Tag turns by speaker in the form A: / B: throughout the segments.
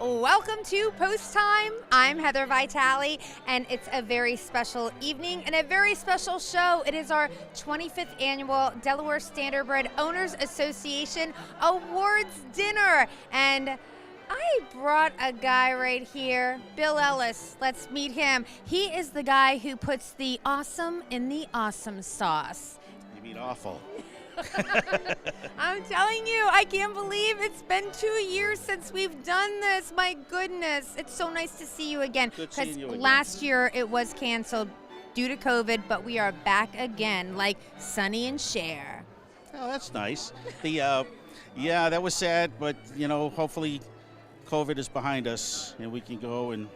A: Welcome to Post Time. I'm Heather Vitale, and it's a very special evening and a very special show. It is our 25th annual Delaware Standardbred Owners Association Awards dinner, and I brought a guy right here, Bill Ellis. Let's meet him. He is the guy who puts the awesome in the awesome sauce.
B: You mean awful?
A: I'm telling you, I can't believe it's been 2 years since we've done this. My goodness. It's so nice to see you again.
B: Good seeing you again.
A: Last year it was canceled due to COVID, but we are back again like Sonny and Cher.
B: Oh, that's nice. Yeah, that was sad, but hopefully COVID is behind us and we can go and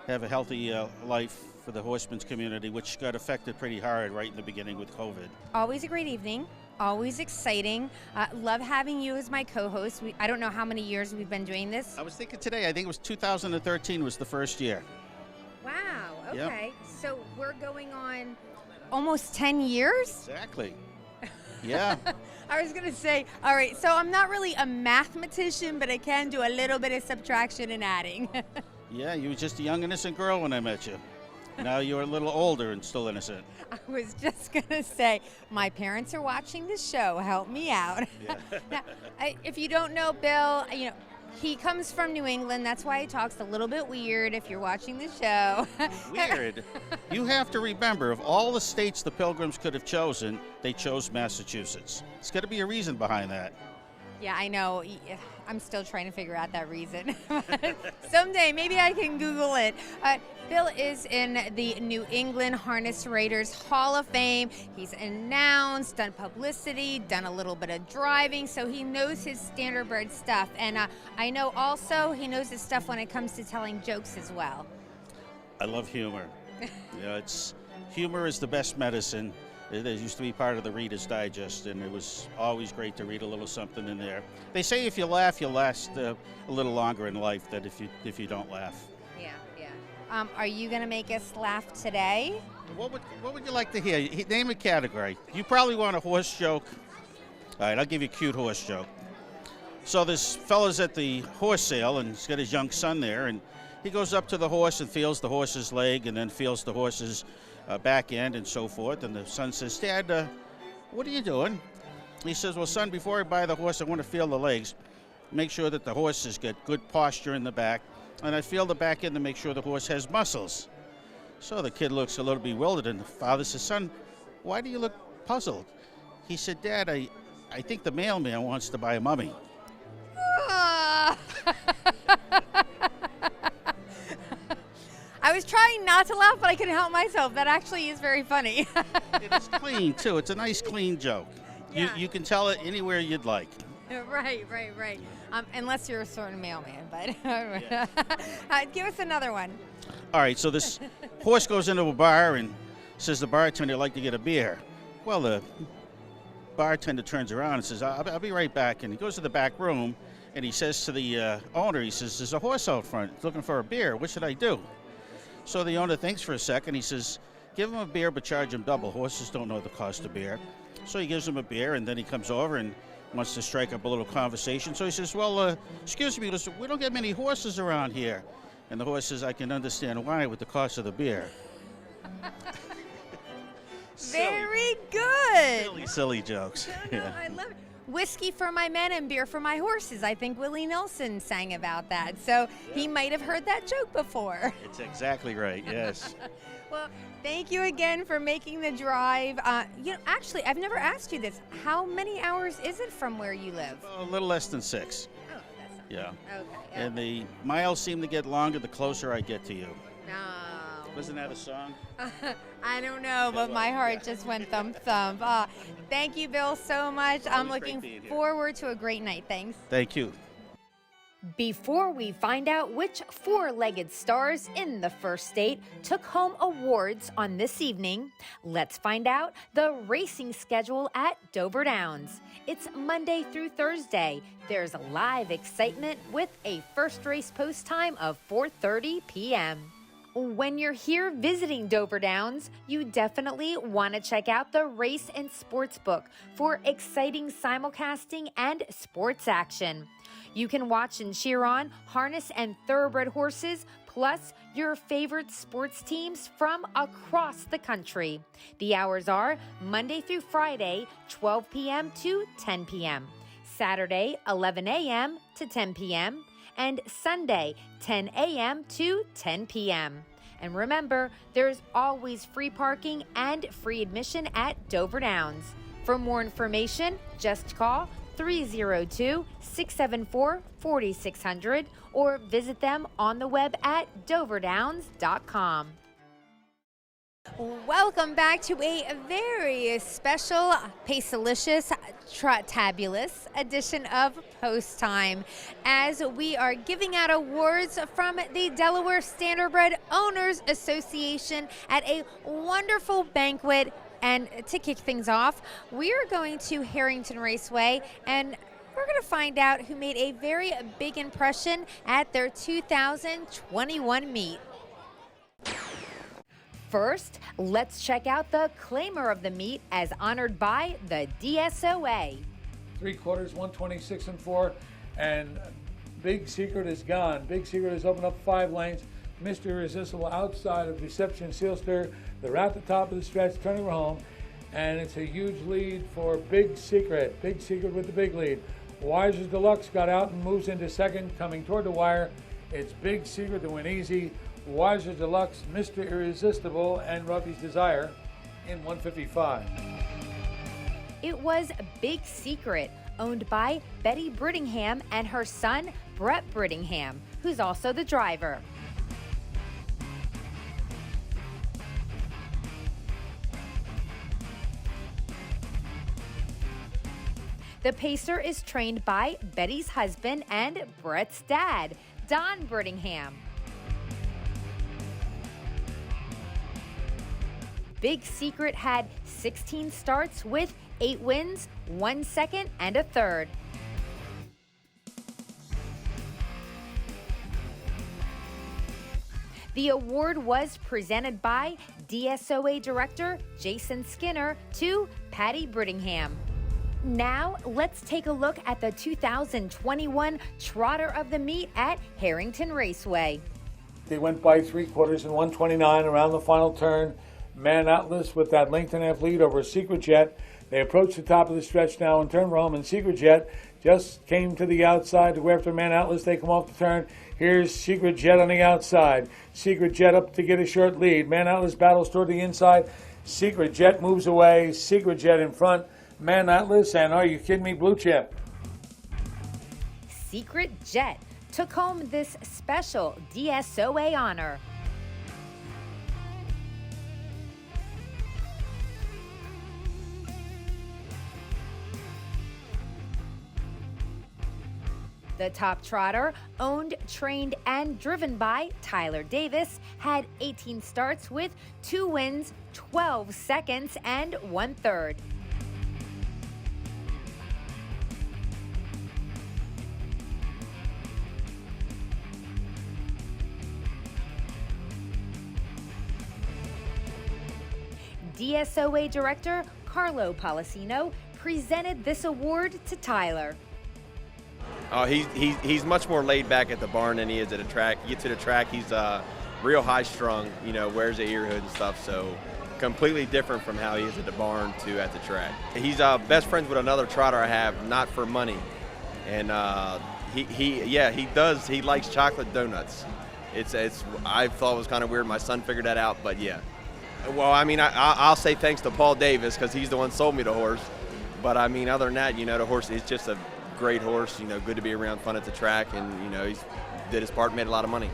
B: have a healthy life for the horsemen's community, which got affected pretty hard right in the beginning with COVID.
A: Always a great evening. Always exciting. Love having you as my co-host. I don't know how many years we've been doing this.
B: I was thinking today, I think it was 2013 was the first year.
A: Wow, okay.
B: Yep.
A: So we're going on almost 10 years?
B: Exactly. Yeah.
A: I was going to say, all right, so I'm not really a mathematician, but I can do a little bit of subtraction and adding.
B: Yeah, you were just a young, innocent girl when I met you. Now you're a little older and still innocent.
A: I was just going to say, my parents are watching the show. Help me out.
B: Yeah.
A: Now, if you don't know Bill, he comes from New England. That's why he talks a little bit weird if you're watching the show.
B: Weird. You have to remember, of all the states the Pilgrims could have chosen, they chose Massachusetts. It's got to be a reason behind that.
A: Yeah, I know. I'm still trying to figure out that reason. Someday, maybe I can Google it. Bill is in the New England Harness Raiders Hall of Fame. He's announced, done publicity, done a little bit of driving, so he knows his standardbred stuff. And I know also he knows his stuff when it comes to telling jokes as well.
B: I love humor. Humor is the best medicine. It used to be part of the Reader's Digest, and it was always great to read a little something in there. They say if you laugh, you'll last a little longer in life than if you don't laugh.
A: Yeah. Are you going to make us laugh today?
B: What would you like to hear? Name a category. You probably want a horse joke. All right, I'll give you a cute horse joke. So this fella's at the horse sale, and he's got his young son there, and he goes up to the horse and feels the horse's leg and then feels the horse's back end and so forth. And the son says, "Dad, what are you doing?" He says, "Well, son, before I buy the horse, I want to feel the legs, make sure that the horse has got good posture in the back, and I feel the back end to make sure the horse has muscles." So the kid looks a little bewildered, and the father says, "Son, why do you look puzzled?" He said, "Dad, I think the mailman wants to buy a mummy."
A: I was trying not to laugh, but I couldn't help myself. That actually is very funny.
B: It is clean, too. It's a nice, clean joke.
A: Yeah.
B: You can tell it anywhere you'd like.
A: Right. Unless you're a certain mailman, but give us another one.
B: All right, so this horse goes into a bar and says the bartender, "I'd like to get a beer." Well, the bartender turns around and says, I'll be right back. And he goes to the back room, and he says to the owner, he says, "There's a horse out front. He's looking for a beer. What should I do?" So the owner thinks for a second. He says, "Give him a beer, but charge him double. Horses don't know the cost of beer." So he gives him a beer, and then he comes over and wants to strike up a little conversation. So he says, "Well, excuse me, listen, we don't get many horses around here." And the horse says, "I can understand why with the cost of the beer."
A: Very good.
B: Silly jokes.
A: No, I love it. Whiskey for my men and beer for my horses. I think Willie Nelson sang about that. So he might have heard that joke before.
B: It's exactly right, yes.
A: Well, thank you again for making the drive. Actually, I've never asked you this. How many hours is it from where you live?
B: A little less than 6.
A: Oh, that's not
B: Yeah.
A: Okay.
B: And the miles seem to get longer the closer I get to you.
A: No.
B: Wasn't that a song?
A: I don't know, but my heart just went thump thump. Thank you, Bill, so much. I'm
B: Always great
A: looking
B: being here.
A: forward to a great night. Thanks.
B: Thank you.
A: Before we find out which four-legged stars in the first state took home awards on this evening, let's find out the racing schedule at Dover Downs. It's Monday through Thursday. There's live excitement with a first race post time of 4:30 p.m. When you're here visiting Dover Downs, you definitely want to check out the Race and Sports Book for exciting simulcasting and sports action. You can watch and cheer on harness and thoroughbred horses, plus your favorite sports teams from across the country. The hours are Monday through Friday, 12 p.m. to 10 p.m., Saturday, 11 a.m. to 10 p.m., and Sunday, 10 a.m. to 10 p.m. And remember, there's always free parking and free admission at Dover Downs. For more information, just call 302-674-4600 or visit them on the web at doverdowns.com. Welcome back to a very special, Pacelicious, Tabulous edition of Post Time, as we are giving out awards from the Delaware Standardbred Owners Association at a wonderful banquet. And to kick things off, we are going to Harrington Raceway, and we're going to find out who made a very big impression at their 2021 meet. First, let's check out the claimer of the meet as honored by the DSOA.
C: 3/4, 126 and 4, and Big Secret is gone. Big Secret has opened up 5 lanes. Mr. Irresistible outside of Deception Sealster. They're at the top of the stretch, turning her home, and it's a huge lead for Big Secret. Big Secret with the big lead. Wiser's Deluxe got out and moves into second, coming toward the wire. It's Big Secret to win easy. Wiser's Deluxe, Mr. Irresistible, and Ruffy's Desire in 155.
A: It was Big Secret, owned by Betty Brittingham and her son, Brett Brittingham, who's also the driver. The pacer is trained by Betty's husband and Brett's dad, Don Brittingham. Big Secret had 16 starts with 8 wins, 1 second, and a third. The award was presented by DSOA Director Jason Skinner to Patty Brittingham. Now, let's take a look at the 2021 Trotter of the Meet at Harrington Raceway.
C: They went by 3/4 and 129 around the final turn. Man Atlas with that length and a half lead over Secret Jet. They approach the top of the stretch now and turn home, and Secret Jet just came to the outside to go after Man Atlas. They come off the turn. Here's Secret Jet on the outside. Secret Jet up to get a short lead. Man Atlas battles toward the inside. Secret Jet moves away. Secret Jet in front. Man Atlas, and are you kidding me, Blue Chip?
A: Secret Jet took home this special DSOA honor. The top trotter, owned, trained, and driven by Tyler Davis, had 18 starts with 2 wins, 12 seconds, and 1/3. DSOA Director Carlo Policino presented this award to Tyler.
D: He's much more laid back at the barn than he is at a track. You get to the track, he's real high strung, wears a ear hood and stuff, so completely different from how he is at the barn to at the track. He's best friends with another trotter I have, not for money, and he likes chocolate donuts. I thought it was kind of weird. My son figured that out, but yeah. Well, I'll say thanks to Paul Davis because he's the one who sold me the horse. But other than that, the horse is just a great horse. Good to be around, fun at the track, and he's did his part, made a lot of money.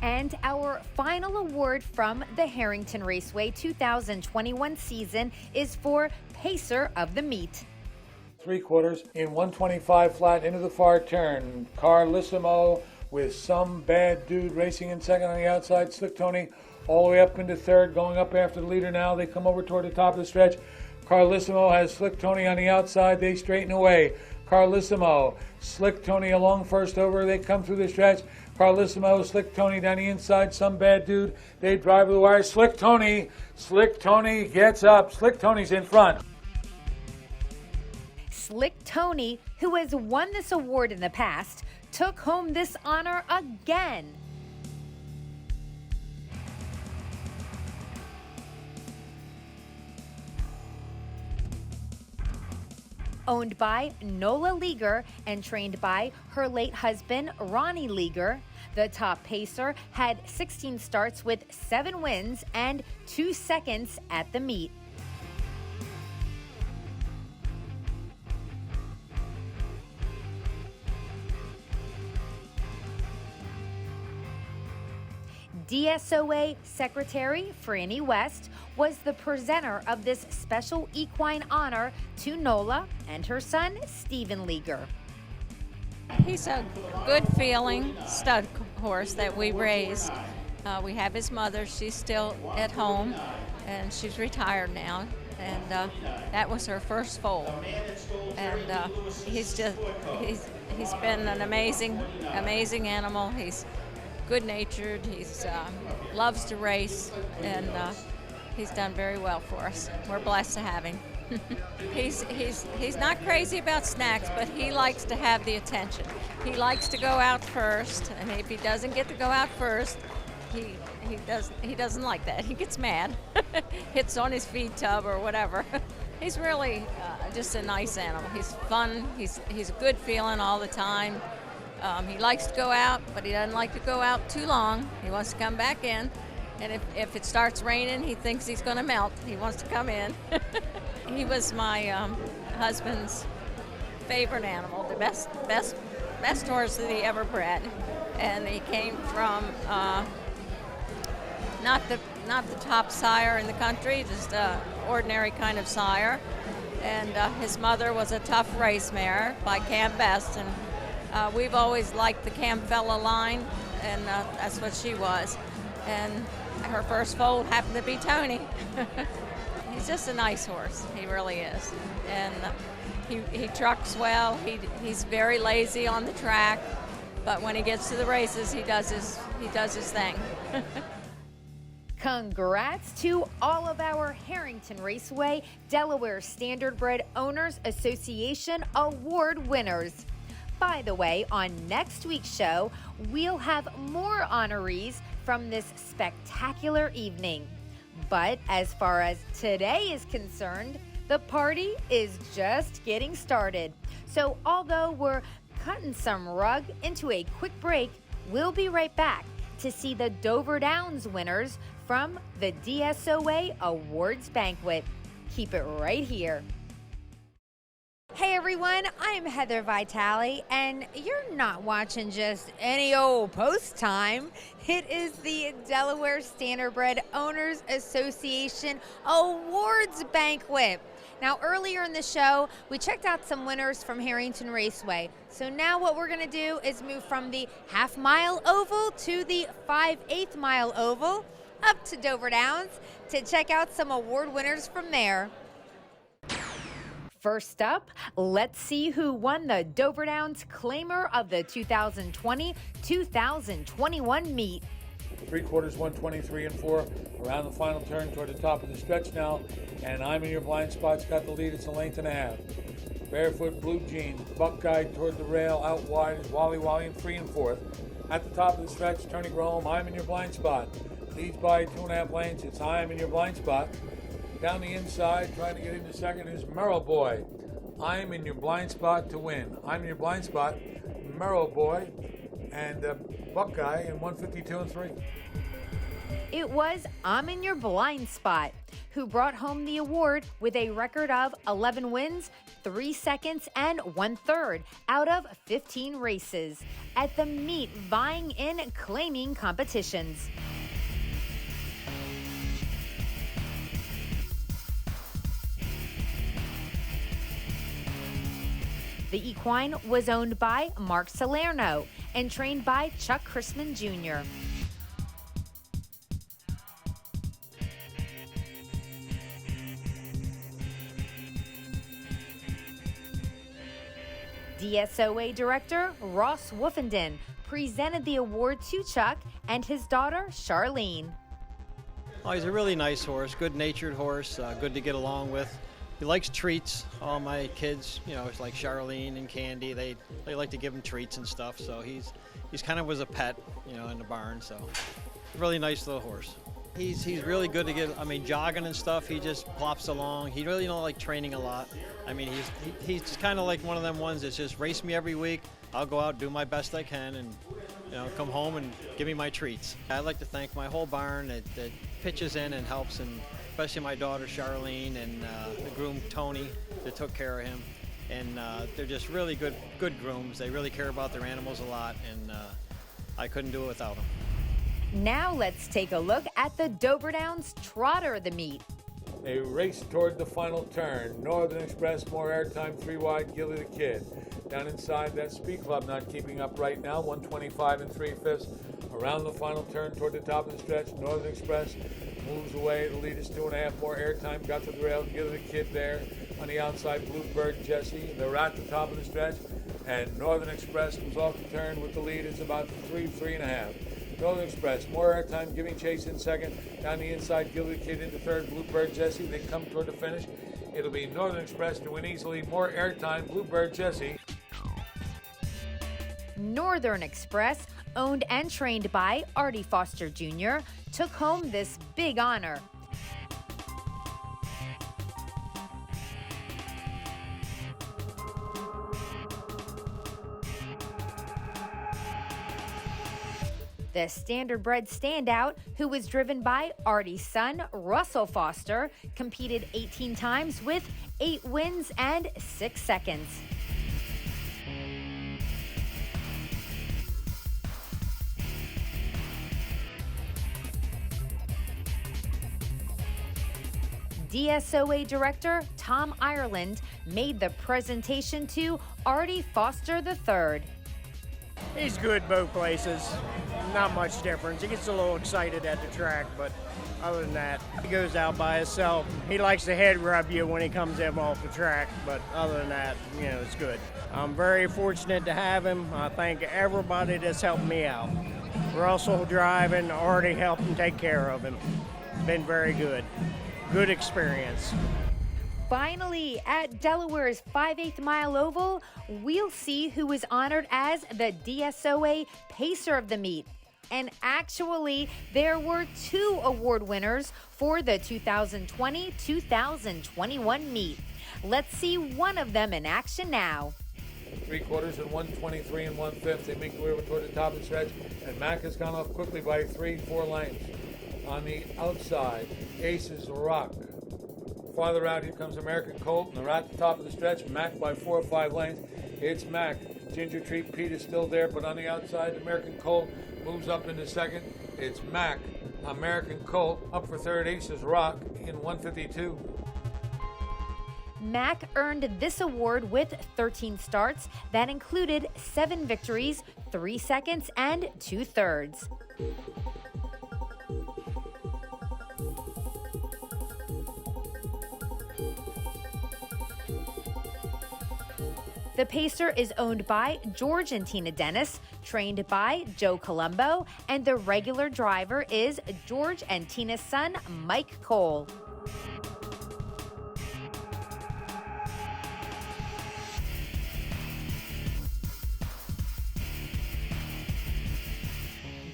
A: And our final award from the Harrington Raceway 2021 season is for Pacer of the Meet.
C: 3/4 in 125 flat into the far turn. Carlissimo with Some Bad Dude racing in second on the outside. Slick Tony all the way up into third, going up after the leader now. They come over toward the top of the stretch. Carlissimo has Slick Tony on the outside. They straighten away. Carlissimo, Slick Tony along first over. They come through the stretch. Carlissimo, Slick Tony down the inside. Some Bad Dude. They drive to the wire. Slick Tony gets up. Slick Tony's in front.
A: Slick Tony, who has won this award in the past, took home this honor again. Owned by Nola Leaguer and trained by her late husband, Ronnie Leaguer, the top pacer had 16 starts with 7 wins and 2 seconds at the meet. DSOA Secretary Franny West was the presenter of this special equine honor to Nola and her son, Stephen Leaguer.
E: He's a good feeling stud horse that we raised. We have his mother, she's still at home and she's retired now, and that was her first foal. And he's been an amazing animal. He's good-natured, he's loves to race, and he's done very well for us. We're blessed to have him. He's not crazy about snacks, but he likes to have the attention. He likes to go out first, and if he doesn't get to go out first, he doesn't like that. He gets mad, hits on his feed tub or whatever. He's really just a nice animal. He's fun. He's a good feeling all the time. He likes to go out, but he doesn't like to go out too long. He wants to come back in. And if it starts raining, he thinks he's going to melt. He wants to come in. He was my husband's favorite animal, the best horse that he ever bred. And he came from not the top sire in the country, just an ordinary kind of sire. And his mother was a tough race mare by Cam Best, and we've always liked the Camfella line, and that's what she was. And her first foal happened to be Tony. He's just a nice horse, he really is. And he trucks well, he's very lazy on the track, but when he gets to the races, he does his thing.
A: Congrats to all of our Harrington Raceway Delaware Standardbred Owners Association Award winners. By the way, on next week's show, we'll have more honorees from this spectacular evening. But as far as today is concerned, the party is just getting started. So although we're cutting some rug into a quick break, we'll be right back to see the Dover Downs winners from the DSOA Awards Banquet. Keep it right here. Hey everyone, I'm Heather Vitale, and you're not watching just any old post time. It is the Delaware Standardbred Owners Association Awards Banquet. Now, earlier in the show, we checked out some winners from Harrington Raceway. So now what we're gonna do is move from the half-mile oval to the 5/8 mile oval, up to Dover Downs to check out some award winners from there. First up, let's see who won the Dover Downs Claimer of the 2020-2021 meet.
C: 3/4, 123 and 4, around the final turn toward the top of the stretch now, and I'm in your blind spot's got the lead. It's a length and a half. Barefoot Blue Jeans, Buckeye toward the rail, out wide is Wally Wally in 3 and 4. At the top of the stretch, Tony Graham, I'm in your blind spot. Leads by 2.5 lengths. It's I'm in your blind spot. Down the inside, trying to get into second is Merrill Boy. I'm in your blind spot to win. I'm in your blind spot, Merrill Boy, and Buckeye in 152 and 3.
A: It was I'm in your blind spot who brought home the award with a record of 11 wins, 3 seconds, and 1/3 out of 15 races at the meet, vying in claiming competitions. The equine was owned by Mark Salerno and trained by Chuck Chrisman Jr. DSOA Director Ross Woofenden presented the award to Chuck and his daughter Charlene.
F: Oh, he's a really nice horse, good-natured horse, good to get along with. He likes treats. All my kids, it's like Charlene and Candy, they like to give him treats and stuff. So he's kind of was a pet, in the barn. So really nice little horse. He's really good to get, jogging and stuff. He just plops along. He really don't like training a lot. He's just kind of like one of them ones that's just race me every week. I'll go out, do my best I can, and come home and give me my treats. I'd like to thank my whole barn that pitches in and helps, and especially my daughter Charlene and the groom Tony that took care of him. And they're just really good grooms. They really care about their animals a lot, and I couldn't do it without them.
A: Now let's take a look at the Dover Downs trotter of the meet.
C: They race toward the final turn. Northern Express, more airtime, 3 wide, Gilly the Kid. Down inside, that Speed Club not keeping up right now, 125 3/5. Around the final turn toward the top of the stretch, Northern Express moves away. The lead is 2.5 more airtime. Got to the rail, Gilly the Kid there. On the outside, Bluebird Jesse. They're at the top of the stretch. And Northern Express comes off the turn with the lead. It's about 3.5. Northern Express, more airtime, giving chase in second. Down the inside, Gilly the Kid into third, Bluebird Jesse. They come toward the finish. It'll be Northern Express to win easily. More airtime, Bluebird Jesse.
A: Northern Express, owned and trained by Artie Foster Jr., took home this big honor. The standardbred standout, who was driven by Artie's son, Russell Foster, competed 18 times with 8 wins and 6 seconds. DSOA Director Tom Ireland made the presentation to Artie Foster III.
G: He's good both places. Not much difference. He gets a little excited at the track, but other than that, he goes out by himself. He likes to head rub you when he comes in off the track, but other than that, it's good. I'm very fortunate to have him. I thank everybody that's helped me out. Russell driving, already helped him take care of him. Been very good. Good experience.
A: Finally, at Delaware's 5/8 mile oval, we'll see who was honored as the DSOA Pacer of the meet. And actually, there were 2 award winners for the 2020-2021 meet. Let's see one of them in action now.
C: 3/4 and 123 1/5. They make their way over toward the top of the stretch, and Mack has gone off quickly by 3-4 lengths. On the outside, Aces Rock. Farther out, here comes American Colt, and they're at the top of the stretch. Mack by 4 or 5 lengths. It's Mack. Ginger Tree Pete is still there, but on the outside, American Colt moves up into second. It's Mack, American Colt, up for third, Aces Rock in 152.
A: Mack earned this award with 13 starts that included 7 victories, 3 seconds, and 2/3. The Pacer is owned by George and Tina Dennis, trained by Joe Colombo, and the regular driver is George and Tina's son, Mike Cole.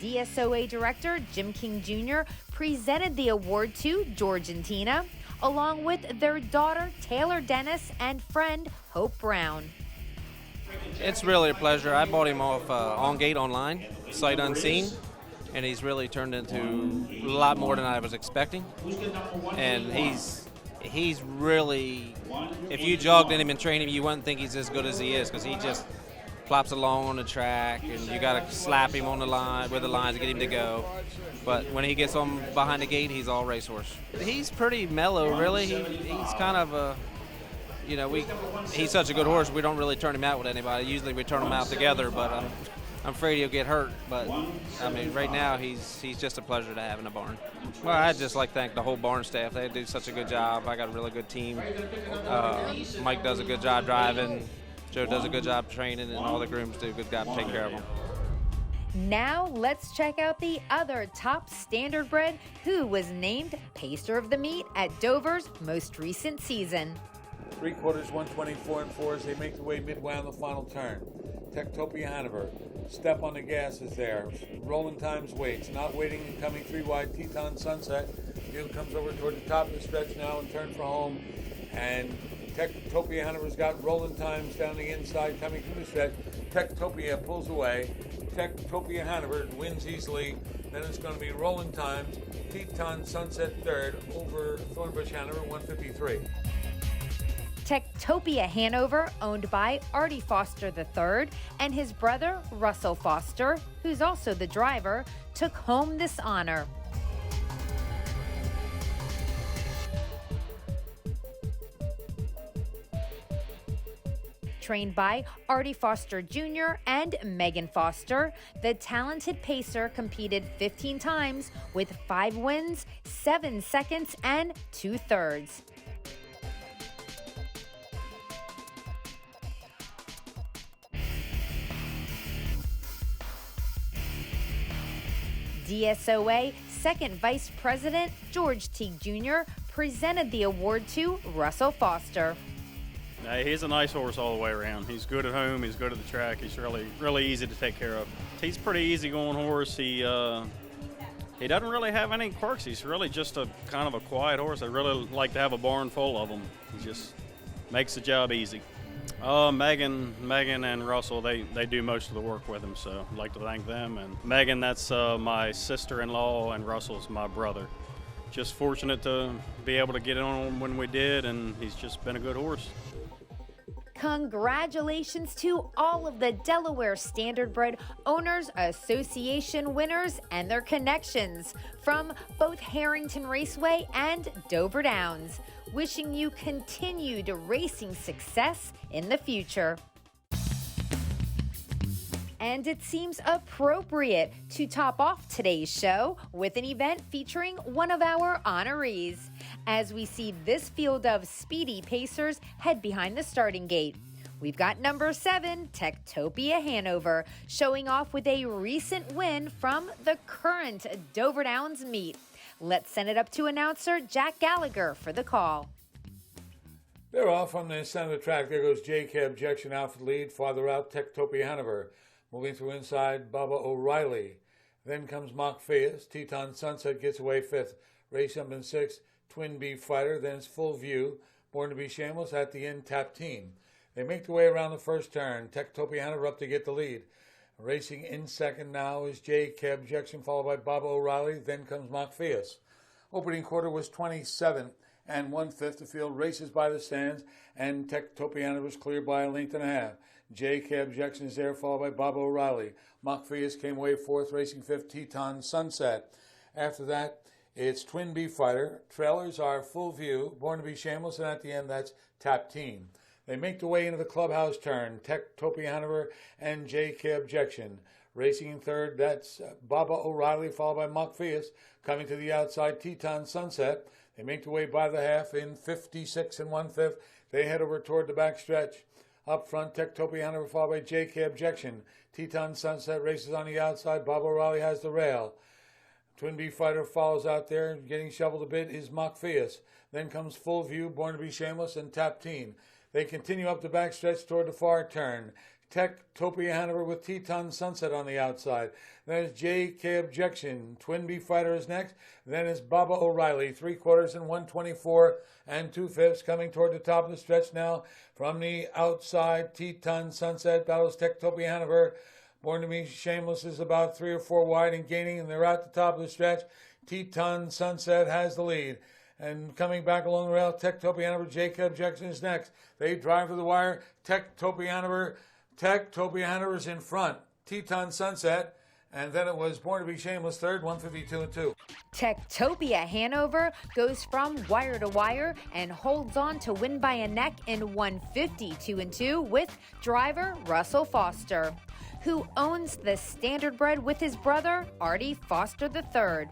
A: DSOA Director Jim King Jr. presented the award to George and Tina, along with their daughter Taylor Dennis and friend Hope Brown.
H: It's really a pleasure. I bought him off On Gate online, sight unseen, and he's really turned into a lot more than I was expecting. And he's really, if you jogged in him and trained him, you wouldn't think he's as good as he is, because he just plops along on the track, and you got to slap him on the line with the lines to get him to go. But when he gets on behind the gate, he's all racehorse. He's pretty mellow, really. He's kind of a, he's such a good horse, we don't really turn him out with anybody. Usually we turn him out together, but I'm afraid he'll get hurt. But, right now he's just a pleasure to have in the barn. Well, I'd just like to thank the whole barn staff. They do such a good job. I got a really good team. Mike does a good job driving. Joe does a good job training, and all the grooms do a good job taking care of them.
A: Now let's check out the other top standardbred who was named Pacer of the Meet at Dover's most recent season.
C: 3 quarters, 124 and 4 as they make their way midway on the final turn. Techtopia Hanover, step on the gas is there. Rolling times waits, not waiting and coming 3 wide. Teton Sunset, field comes over toward the top of the stretch now and turn for home. And Techtopia Hanover's got rolling times down the inside coming through the stretch. Techtopia pulls away. Techtopia Hanover wins easily. Then it's going to be rolling times. Teton Sunset third over Thornbush Hanover, 153.
A: Techtopia Hanover, owned by Artie Foster III, and his brother Russell Foster, who's also the driver, took home this honor. Trained by Artie Foster Jr. and Megan Foster, the talented pacer competed 15 times with 5 wins, 7 seconds, and 2/3. DSOA Second Vice President George Teague Jr. presented the award to Russell Foster.
I: He's a nice horse all the way around. He's good at home. He's good at the track. He's really easy to take care of. He's a pretty easygoing horse. He doesn't really have any quirks. He's really just a kind of a quiet horse. I really like to have a barn full of them. He just makes the job easy. Megan and Russell, they do most of the work with him, so I'd like to thank them. And Megan, that's my sister-in-law, and Russell's my brother. Just fortunate to be able to get on him when we did, and he's just been a good horse.
A: Congratulations to all of the Delaware Standardbred Owners Association winners and their connections from both Harrington Raceway and Dover Downs. Wishing you continued racing success in the future. And it seems appropriate to top off today's show with an event featuring one of our honorees, as we see this field of speedy pacers head behind the starting gate. We've got number 7, Techtopia Hanover, showing off with a recent win from the current Dover Downs meet. Let's send it up to announcer Jack Gallagher for the call.
C: They're off on the center of the track. There goes J.K. Objection out for the lead. Farther out, Techtopia Hanover. Moving through inside, Baba O'Reilly. Then comes Mockphaeus. Teton Sunset gets away 5th. Race up in 6th, Twin Bee Fighter. Then it's Full View. Born to be Shameless at the end, Tap Team. They make their way around the first turn. Techtopia Hanover up to get the lead. Racing in second now is J.K. Objection, followed by Baba O'Reilly. Then comes Mockphaeus. Opening quarter was 27 and 1/5. The field races by the stands, and Techtopia Hanover was clear by a length and a half. J.K. Objection is there, followed by Baba O'Reilly. Mockphaeus came away 4th, racing 5th, Teton Sunset. After that, it's Twin Bee Fighter. Trailers are Full View, Born to be Shameless, and at the end, that's Tap Team. They make their way into the clubhouse turn. Techtopia Hanover and J.K. Objection. Racing in third, that's Baba O'Reilly, followed by Mockphaeus. Coming to the outside, Teton Sunset. They make their way by the half in 56 and 1/5. They head over toward the back stretch. Up front, Techtopia Hanover, followed by J.K. Objection. Teton Sunset races on the outside. Bob O'Reilly has the rail. Twin Bee Fighter follows out there. Getting shoveled a bit is Mockphaeus. Then comes Full View, Born to be Shameless, and Tap Teen. They continue up the back stretch toward the far turn. Techtopia Hanover with Teton Sunset on the outside. Then is J.K. Objection. Twin Bee Fighter is next. Then is Baba O'Reilly. 3 quarters and 124 and 2/5 coming toward the top of the stretch now. From the outside, Teton Sunset battles Techtopia Hanover. Born to be Shameless is about 3 or 4 wide and gaining, and they're at the top of the stretch. Teton Sunset has the lead. And coming back along the rail, Techtopia Hanover, J.K. Objection is next. They drive to the wire. Techtopia Hanover's in front. Teton Sunset, and then it was Born to be Shameless third, 152 and 2.
A: Techtopia Hanover goes from wire to wire and holds on to win by a neck in 152 and 2 with driver Russell Foster, who owns the Standardbred with his brother Artie Foster III.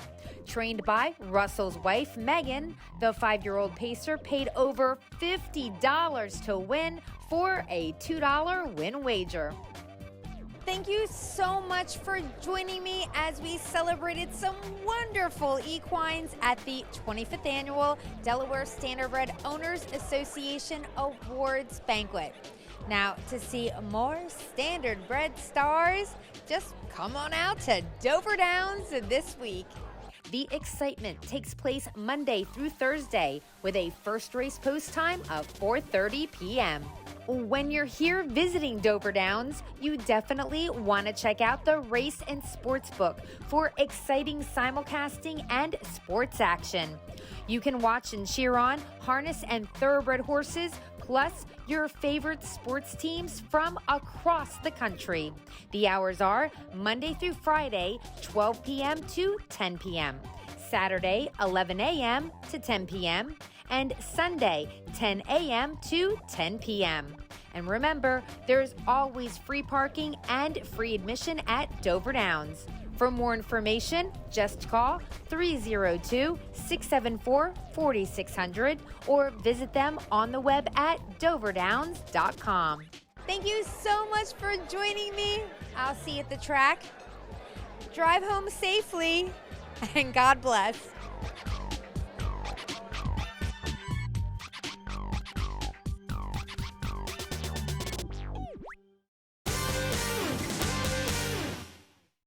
A: Trained by Russell's wife Megan, the 5-year-old pacer paid over $50 to win for a $2 win wager. Thank you so much for joining me as we celebrated some wonderful equines at the 25th Annual Delaware Standardbred Owners Association Awards Banquet. Now, to see more Standardbred stars, just come on out to Dover Downs this week. The excitement takes place Monday through Thursday with a first race post time of 4:30 p.m. When you're here visiting Dover Downs, you definitely want to check out the Race and Sports Book for exciting simulcasting and sports action. You can watch and cheer on harness and thoroughbred horses, plus your favorite sports teams from across the country. The hours are Monday through Friday, 12 p.m. to 10 p.m., Saturday, 11 a.m. to 10 p.m., and Sunday, 10 a.m. to 10 p.m. And remember, there's always free parking and free admission at Dover Downs. For more information, just call 302-674-4600 or visit them on the web at doverdowns.com. Thank you so much for joining me. I'll see you at the track. Drive home safely, and God bless.